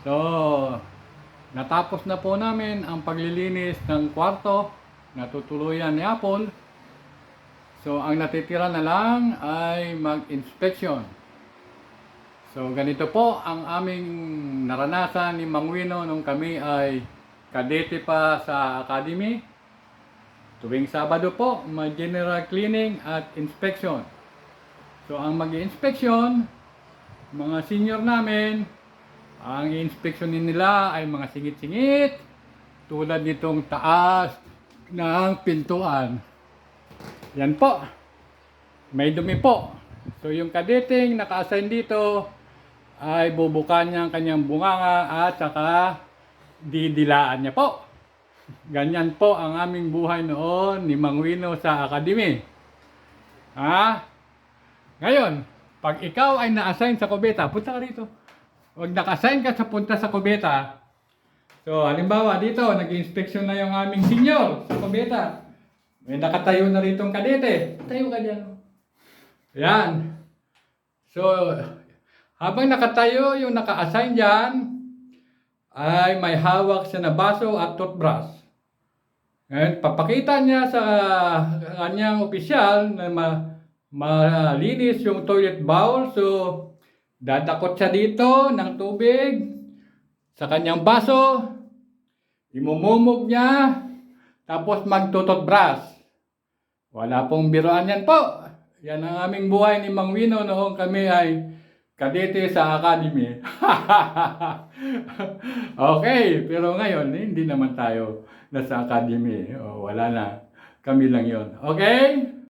So, natapos na po namin ang paglilinis ng kwarto. Natutuluyan ni Apple. So, ang natitira na lang ay mag-inspection. So, ganito po ang aming naranasan ni Mang Wino nung kami ay kadete pa sa academy. Tuwing Sabado po, may general cleaning at inspection. So, ang mag-inspection, mga senior namin, ang inspeksyonin nila ay mga singit-singit tulad nitong taas ng pintuan. Yan po. May dumi po. So yung kadeting naka-assign dito ay bubukan niya ang kanyang bunganga at saka didilaan niya po. Ganyan po ang aming buhay noon ni Mang Wino sa academy. Ngayon, pag ikaw ay na-assign sa kubeta, punta ka rito. Huwag naka-assign ka sa punta sa kubeta. So, halimbawa dito, nag-inspection na yung aming senior sa kubeta. May nakatayo na rito ang kadete. Tayo ka dyan. Yan. So, habang nakatayo yung naka-assign dyan, ay may hawak siya na baso at toothbrush. Ngayon, papakita niya sa kanyang opisyal na malinis yung toilet bowl. So, dadakot siya dito ng tubig sa kanyang baso, imumumog niya, tapos magtututbrush. Wala pong biruan yan po. Yan ang aming buhay ni Mang Wino noong kami ay kadete sa academy. Okay, pero ngayon, hindi naman tayo nasa academy. Wala na. Kami lang yon. Okay?